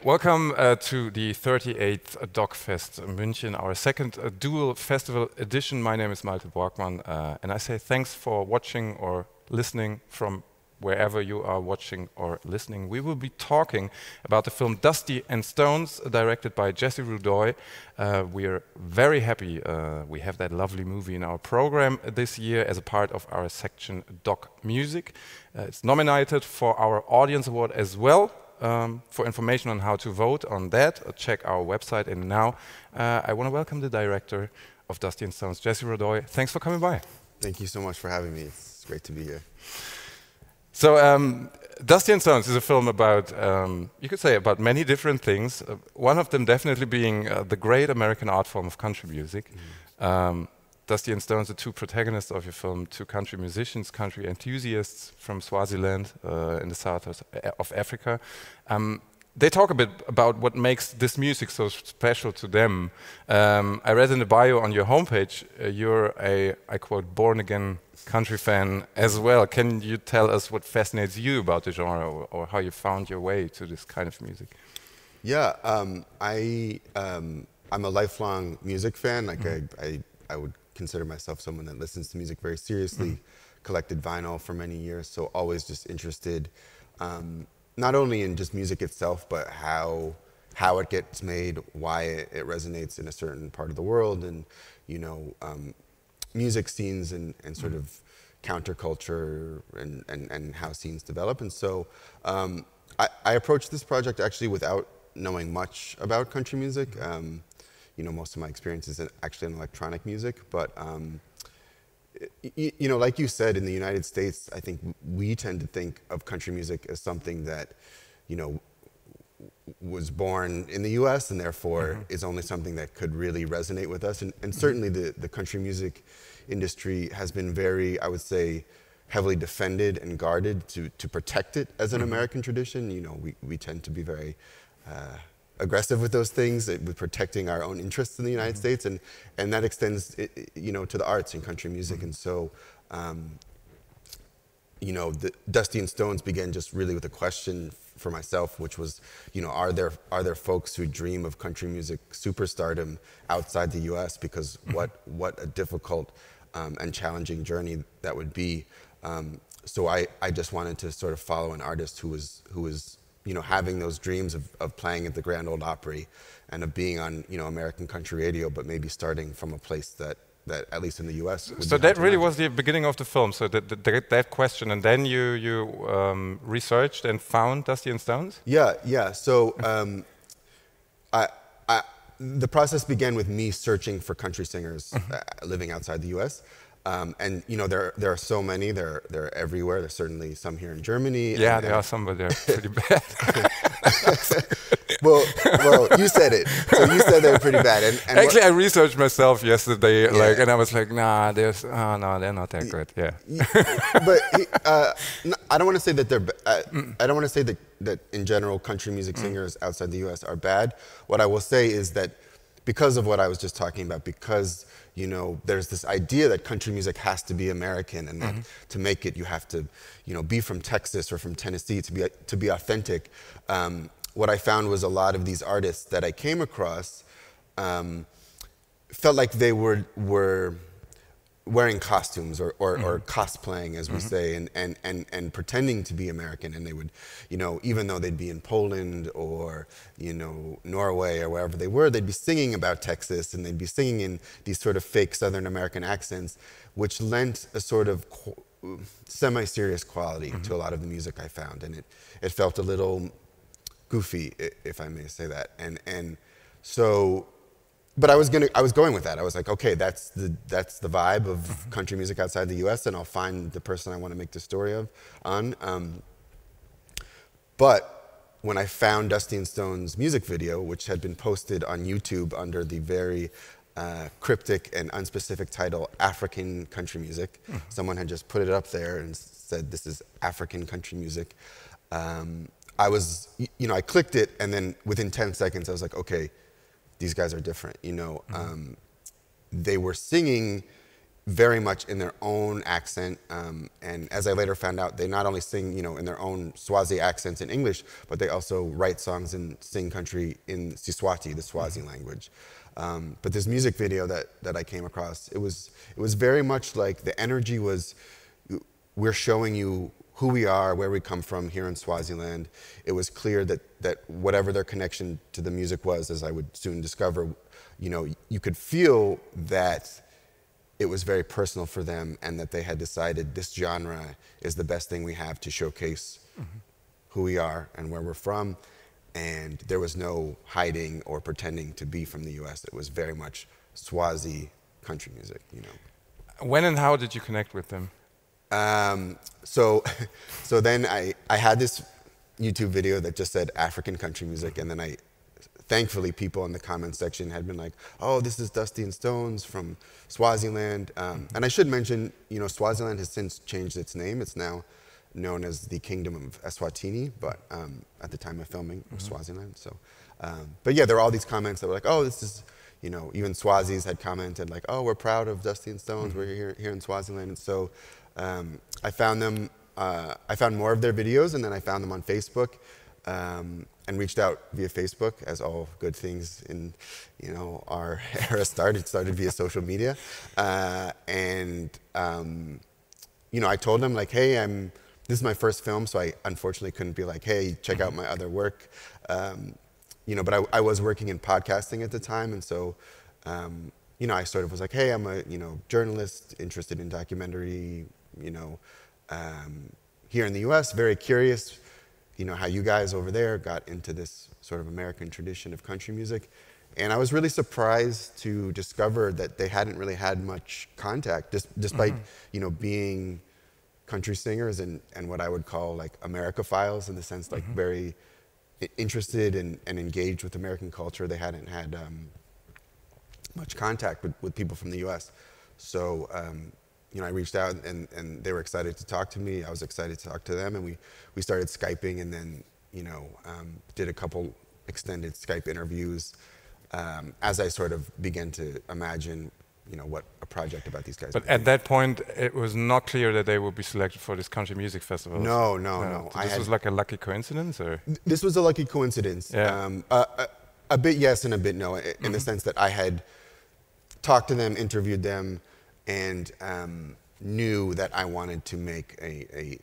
Welcome to the 38th DOK.fest München, our second dual festival edition. My name is Malte Borgmann, and I say thanks for watching or listening from wherever you are watching or listening. We will be talking about the film Dusty and Stones, directed by Jesse Rudoy. We are very happy we have that lovely movie in our program this year as a part of our section Doc Music. It's nominated for our Audience Award as well. For information on how to vote on that, check our website. And now I want to welcome the director of Dusty and Stones, Jesse Rudoy. Thanks for coming by. Thank you so much for having me. It's great to be here. So Dusty and Stones is a film about, you could say, about many different things. One of them definitely being the great American art form of country music. Dusty and Stones, the two protagonists of your film, two country musicians, country enthusiasts from Swaziland in the south of Africa. They talk a bit about what makes this music so special to them. I read in the bio on your homepage, you're a, I quote, born-again country fan as well. Can you tell us what fascinates you about the genre, or how you found your way to this kind of music? Yeah, I'm a lifelong music fan. Like I would consider myself someone that listens to music very seriously, collected vinyl for many years, so always just interested not only in just music itself, but how it gets made, why it resonates in a certain part of the world, and music scenes and sort of counterculture and how scenes develop. And so I approached this project actually without knowing much about country music. Most of my experience is actually in electronic music, but like you said, in the United States, I think we tend to think of country music as something that, was born in the US and therefore is only something that could really resonate with us. And certainly the country music industry has been very, I would say, heavily defended and guarded to protect it as an American tradition. We tend to be very aggressive with those things, with protecting our own interests in the United States, and that extends, to the arts and country music. And so, the Dusty and Stones began just really with a question for myself, which was, are there folks who dream of country music superstardom outside the U.S.? Because what a difficult and challenging journey that would be. So I just wanted to sort of follow an artist who was having those dreams of playing at the Grand Ole Opry and of being on, American country radio, but maybe starting from a place that at least in the U.S. So that really was the beginning of the film. So that question, and then you researched and found Dusty and Stones? Yeah. So the process began with me searching for country singers living outside the U.S. And there are so many. They're everywhere. There's certainly some here in Germany. Yeah, there are some, but they're pretty bad. well, you said it. So you said they're pretty bad. And actually, I researched myself yesterday, and I was like, nah, they're not that good. Yeah. But I don't want to say that they're. I don't want to say that in general country music singers outside the U.S. are bad. What I will say is that because of what I was just talking about, because there's this idea that country music has to be American, and that to make it you have to, be from Texas or from Tennessee to be authentic. What I found was a lot of these artists that I came across felt like they were wearing costumes or cosplaying, as we say, and pretending to be American. And they would, even though they'd be in Poland or, Norway or wherever they were, they'd be singing about Texas, and they'd be singing in these sort of fake Southern American accents, which lent a sort of semi-serious quality to a lot of the music I found. And it felt a little goofy, if I may say that. And so, but I was going with that. I was like, okay, that's the vibe of country music outside the U.S., and I'll find the person I want to make the story on. But when I found Dusty and Stones' music video, which had been posted on YouTube under the very cryptic and unspecific title African country music, someone had just put it up there and said, "This is African country music." I clicked it, and then within 10 seconds, I was like, okay, these guys are different. They were singing very much in their own accent, and as I later found out, they not only sing, in their own Swazi accents in English, but they also write songs and sing country in Siswati, the Swazi language. But this music video that I came across, it was very much like the energy was, we're showing you who we are, where we come from here in Swaziland. It was clear that whatever their connection to the music was, as I would soon discover, you could feel that it was very personal for them, and that they had decided this genre is the best thing we have to showcase who we are and where we're from. And there was no hiding or pretending to be from the US. It was very much Swazi country music, When and how did you connect with them? So then I had this YouTube video that just said African country music, and then thankfully people in the comment section had been like, oh, this is Dusty and Stones from Swaziland. And I should mention, Swaziland has since changed its name. It's now known as the Kingdom of Eswatini, but at the time of filming, it was Swaziland. So, but yeah, there were all these comments that were like, oh, this is, even Swazis had commented like, oh, we're proud of Dusty and Stones. We're here in Swaziland. And so I found them, I found more of their videos, and then I found them on Facebook, and reached out via Facebook, as all good things in, our era started via social media. I told them like, hey, this is my first film, so I unfortunately couldn't be like, hey, check out my other work. But I was working in podcasting at the time, and so, I sort of was like, hey, I'm a, journalist interested in documentary, here in the US, very curious, how you guys over there got into this sort of American tradition of country music. And I was really surprised to discover that they hadn't really had much contact, despite, being country singers and what I would call like Americophiles, in the sense like very interested and engaged with American culture. They hadn't had much contact with people from the US. So, I reached out, and they were excited to talk to me. I was excited to talk to them, and we started Skyping, and then, did a couple extended Skype interviews as I sort of began to imagine, what a project about these guys. But at that point, it was not clear that they would be selected for this country music festival. No. So this was like a lucky coincidence, or? This was a lucky coincidence. Yeah. A bit yes and a bit no, in the sense that I had talked to them, interviewed them, and knew that I wanted to make a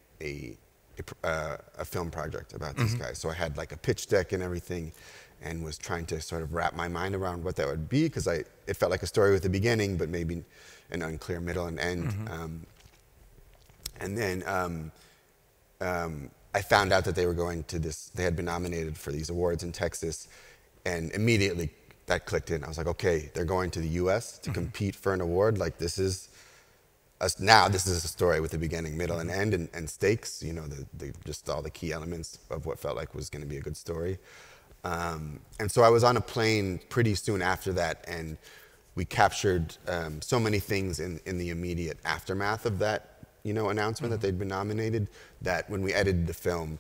film project about these guys. So I had like a pitch deck and everything, and was trying to sort of wrap my mind around what that would be, because it felt like a story with a beginning, but maybe an unclear middle and end. And then I found out that they were going to they had been nominated for these awards in Texas, and immediately that clicked in. I was like, okay, they're going to the US to compete for an award. Like, this is a story with a beginning, middle, and end, and stakes, just all the key elements of what felt like was going to be a good story. And so I was on a plane pretty soon after that, and we captured so many things in the immediate aftermath of that, announcement that they'd been nominated, that when we edited the film,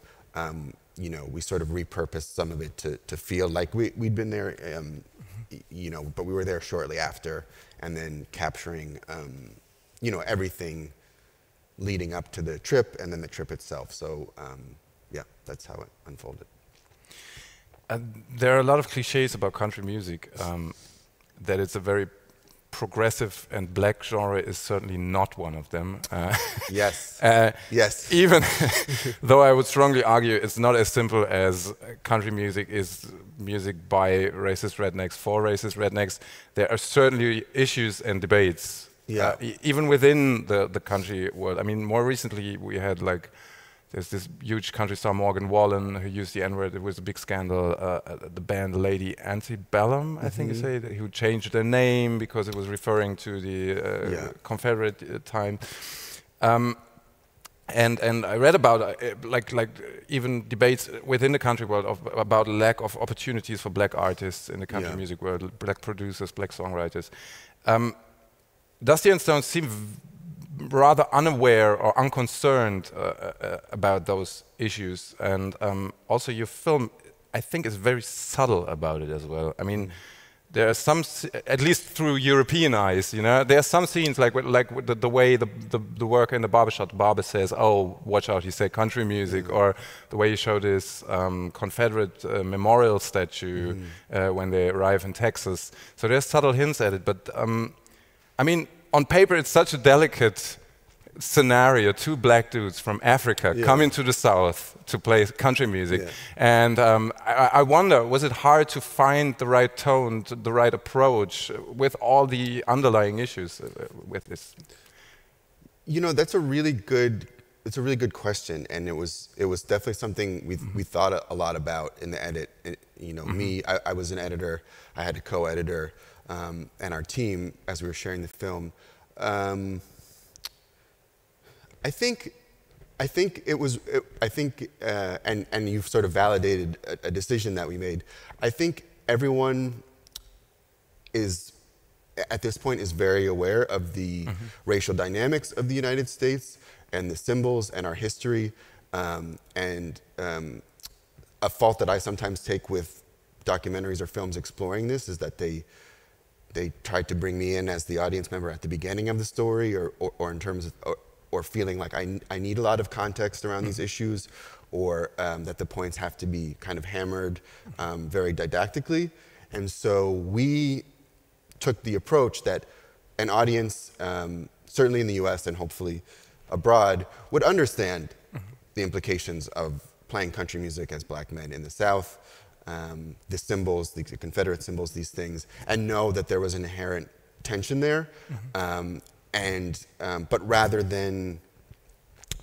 we sort of repurposed some of it to feel like we'd been there, but we were there shortly after, and then capturing, everything leading up to the trip, and then the trip itself. So, yeah, that's how it unfolded. There are a lot of cliches about country music. That it's a very progressive and black genre is certainly not one of them. Yes. Yes. Even though I would strongly argue it's not as simple as country music is music by racist rednecks for racist rednecks. There are certainly issues and debates. Yeah. Even within the country world. I mean, more recently we had there's this huge country star, Morgan Wallen, who used the N-word. It was a big scandal. The band Lady Antebellum, I think you say, who changed their name because it was referring to the Confederate time. And I read about even debates within the country world about lack of opportunities for black artists in the country music world, black producers, black songwriters. Dusty and Stones seem rather unaware or unconcerned about those issues, and also your film, I think, is very subtle about it as well. I mean, there are some, at least through European eyes, you know, there are some scenes like with the way the worker in the barbershop, the barber says, "Oh, watch out!" He said country music, or the way you show this Confederate memorial statue when they arrive in Texas. So there's subtle hints at it, but I mean, on paper, it's such a delicate scenario. Two black dudes from Africa coming to the South to play country music. And I wonder, was it hard to find the right tone, the right approach with all the underlying issues with this? You know, it's a really good question, and it was definitely something we thought a lot about in the edit. You know, I was an editor, I had a co-editor, and our team, as we were sharing the film. I think and you've sort of validated a decision that we made. I think everyone is, at this point, is very aware of the racial dynamics of the United States and the symbols and our history. And a fault that I sometimes take with documentaries or films exploring this is that they tried to bring me in as the audience member at the beginning of the story, or in terms of, or feeling like I need a lot of context around these issues, or that the points have to be kind of hammered very didactically. And so we took the approach that an audience, certainly in the US and hopefully abroad, would understand the implications of playing country music as black men in the South, the symbols, the Confederate symbols, these things, and know that there was an inherent tension there. But rather than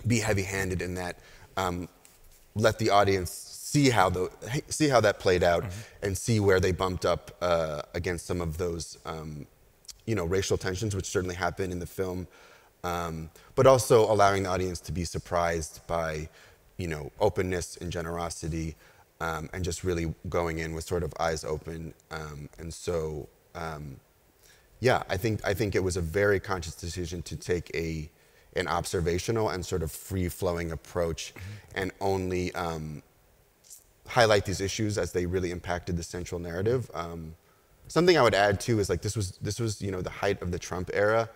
be heavy-handed in that, let the audience see how that played out, and see where they bumped up against some of those, racial tensions, which certainly happen in the film. But also allowing the audience to be surprised by, openness and generosity, and just really going in with sort of eyes open. Yeah, I think it was a very conscious decision to take an observational and sort of free-flowing approach, and only highlight these issues as they really impacted the central narrative. Something I would add too is, like, this was the height of the Trump era,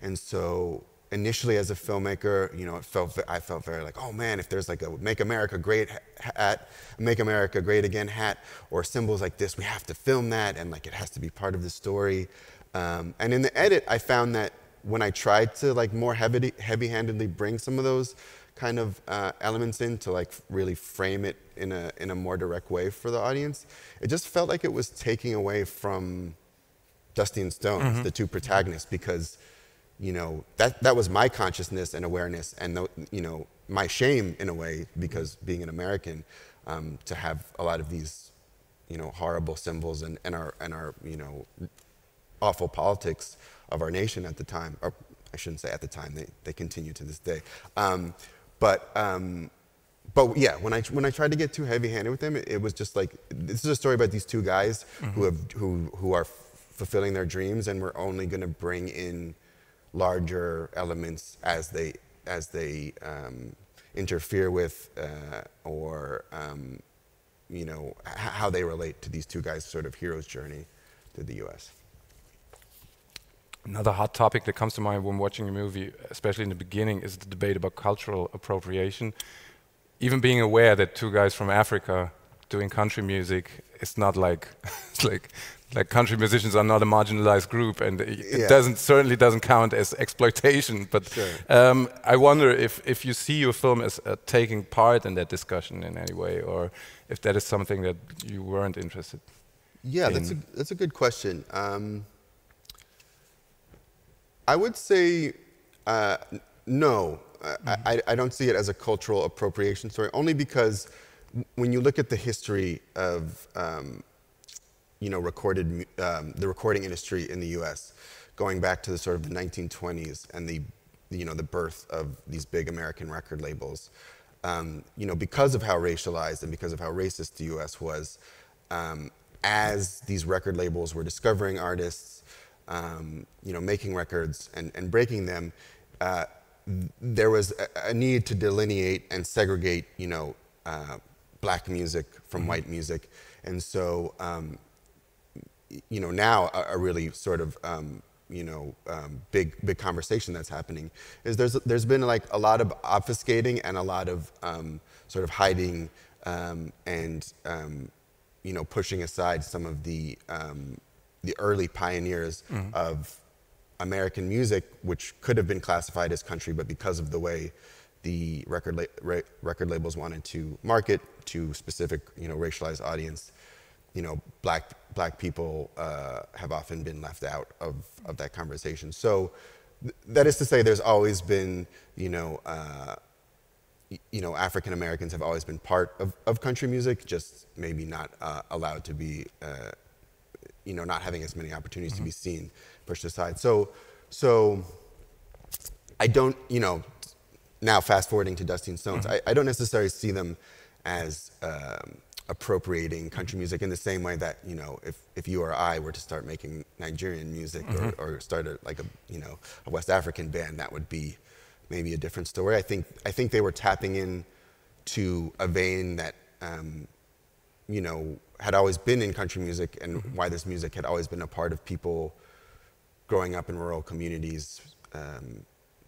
and so initially as a filmmaker, I felt very like, oh man, if there's like a "Make America Great" hat, "Make America Great Again" hat, or symbols like this, we have to film that, and like it has to be part of the story. And in the edit, I found that when I tried to like more heavy-handedly bring some of those kind of elements in to like really frame it in a more direct way for the audience, it just felt like it was taking away from Dusty and Stones, the two protagonists, because that was my consciousness and awareness, and my shame in a way, because being an American, to have a lot of these horrible symbols and our awful politics of our nation at the time, or I shouldn't say at the time, they continue to this day. But yeah, when I tried to get too heavy-handed with them, it was just like, this is a story about these two guys who are fulfilling their dreams, and we're only going to bring in larger elements as they interfere with or how they relate to these two guys' sort of hero's journey through the U.S. Another hot topic that comes to mind when watching a movie, especially in the beginning, is the debate about cultural appropriation. Even being aware that two guys from Africa doing country music, it's not like like country musicians are not a marginalized group, and it certainly doesn't count as exploitation. But I wonder if you see your film as taking part in that discussion in any way, or if that is something that you weren't interested in. Yeah, that's a good question. I would say no. I don't see it as a cultural appropriation story, only because when you look at the history of the recording industry in the U.S., going back to the sort of the 1920s and the birth of these big American record labels, because of how racialized and because of how racist the U.S. was, as these record labels were discovering artists, making records and breaking them, there was a need to delineate and segregate, black music from white music. And so you know, now a really sort of you know, big conversation that's happening is there's been like a lot of obfuscating and a lot of sort of hiding and you know, pushing aside some of the early pioneers of American music, which could have been classified as country, but because of the way the record labels wanted to market to specific, you know, racialized audience, you know, black people have often been left out of that conversation. So that is to say, there's always been, you know, African Americans have always been part of country music, just maybe not allowed to be, you know, not having as many opportunities to be seen, pushed aside. So I don't, you know, now fast forwarding to Dusty and Stones, I don't necessarily see them as appropriating country music in the same way that, you know, if you or I were to start making Nigerian music or start you know, a West African band, that would be maybe a different story. I think they were tapping in to a vein that you know, had always been in country music, and why this music had always been a part of people growing up in rural communities,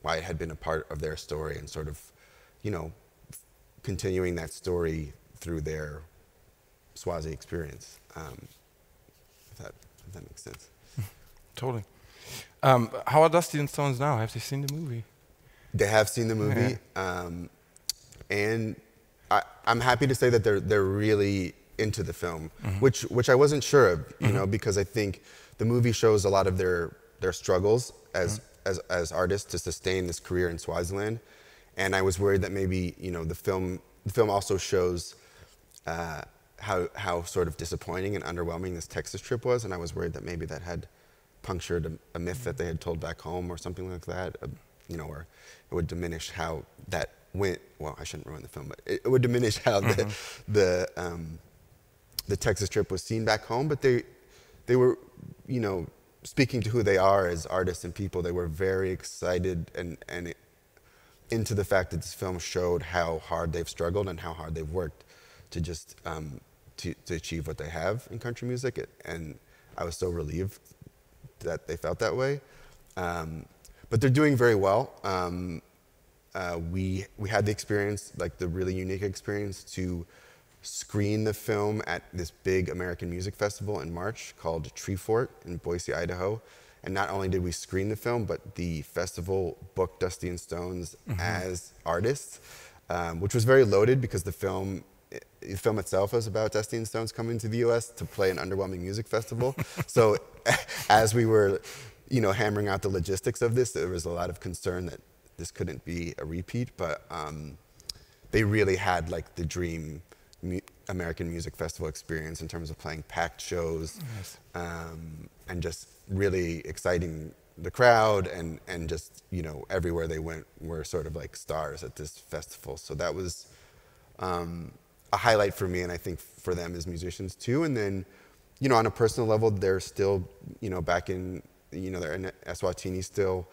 why it had been a part of their story, and sort of, you know, continuing that story through their Swazi experience, if that makes sense. Totally. How are Dusty and Stones now? Have they seen the movie? They have seen the movie, and I'm happy to say that they're really into the film, which I wasn't sure of, you know, because I think the movie shows a lot of their struggles as artists to sustain this career in Swaziland, and I was worried that maybe, you know, the film also shows how sort of disappointing and underwhelming this Texas trip was, and I was worried that maybe that had punctured a myth that they had told back home or something like that, you know, or it would diminish how that went. Well, I shouldn't ruin the film, but it would diminish how the Texas trip was seen back home. But they were, you know, speaking to who they are as artists and people, they were very excited and into the fact that this film showed how hard they've struggled and how hard they've worked to just to achieve what they have in country music. And I was so relieved that they felt that way. But they're doing very well. We had the experience, like the really unique experience, to screen the film at this big American music festival in March called Tree Fort in Boise, Idaho. And not only did we screen the film, but the festival booked Dusty and Stones as artists, which was very loaded because the film itself was about Dusty and Stones coming to the U.S. to play an underwhelming music festival. So as we were, you know, hammering out the logistics of this, there was a lot of concern that this couldn't be a repeat, but they really had like the dream American music festival experience in terms of playing packed shows, and just really exciting the crowd, and just, you know, everywhere they went were sort of like stars at this festival. So that was a highlight for me, and I think for them as musicians too. And then, you know, on a personal level, they're still, you know, back in, you know, they're in Eswatini still,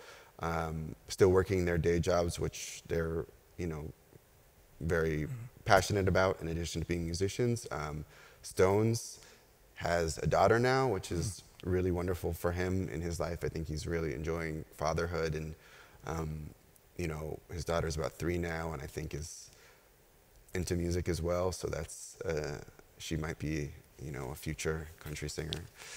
still working their day jobs, which they're, you know, very passionate about in addition to being musicians. Stones has a daughter now, which is really wonderful for him in his life. I think he's really enjoying fatherhood, and you know, his daughter's about 3 now, and I think is into music as well. So that's she might be, you know, a future country singer.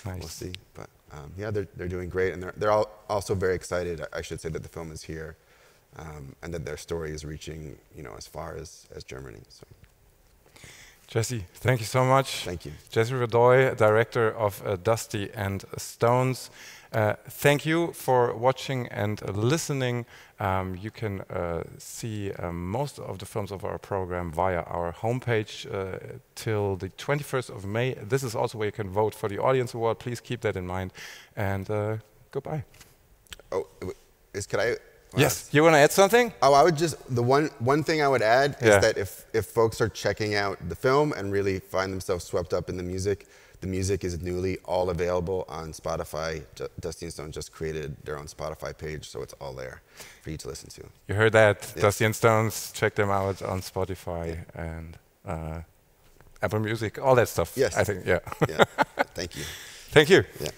Nice. We'll see. But yeah, they're doing great, and they're all also very excited, I should say, that the film is here, and that their story is reaching, you know, as far as Germany. So. Jesse, thank you so much. Thank you. Jesse Rudoy, director of Dusty and Stones. Thank you for watching and listening. You can see most of the films of our program via our homepage till the 21st of May. This is also where you can vote for the Audience Award. Please keep that in mind. And goodbye. Oh, could I? Yes, you want to add something? Oh, I would just, the one thing I would add is that if folks are checking out the film and really find themselves swept up in the music is newly all available on Spotify. Dusty and Stone just created their own Spotify page, so it's all there for you to listen to. You heard that, yes. Dusty and Stones, check them out on Spotify and Apple Music, all that stuff. Yes. I think, yeah. Yeah. Thank you. Thank you. Yeah.